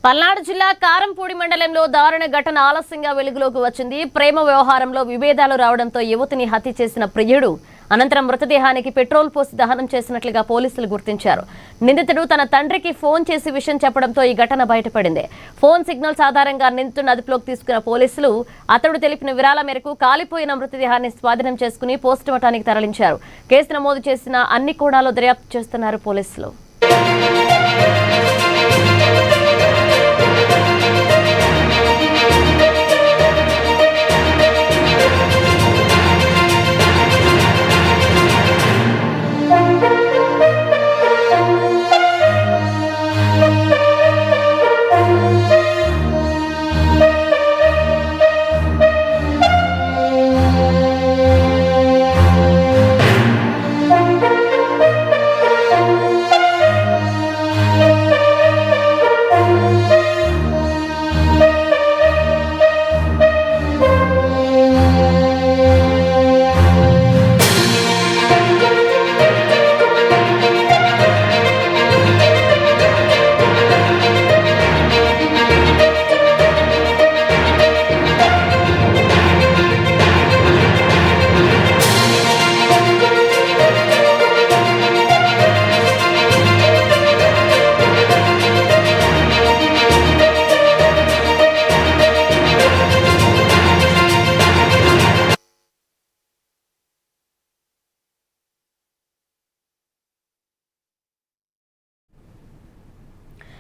పల్నాడు జిల్లా కారంపూడి మండలంలో దారుణ ఘటన ఆలస్యంగా వెలుగులోకి వచ్చింది. ప్రేమ వ్యవహారంలో విభేదాలు రావడంతో యువతిని హత్య చేసిన ప్రియుడు అనంతరం మృతదేహానికి పెట్రోల్ పోసి దహనం చేసినట్లుగా పోలీసులు గుర్తించారు. నిందితుడు తన తండ్రికి ఫోన్ చేసి విషయం చెప్పడంతో ఈ ఘటన బయటపడింది. ఫోన్ సిగ్నల్స్ ఆధారంగా నిందితుడిని అదుపులోకి తీసుకున్న పోలీసులు అతడు తెలిపిన వివరాల మేరకు కాలిపోయిన మృతదేహాన్ని స్వాధీనం చేసుకుని పోస్టుమార్టానికి తరలించారు. కేసు నమోదు చేసిన అన్ని కోణాల్లో దర్యాప్తు చేస్తున్నారు పోలీసులు.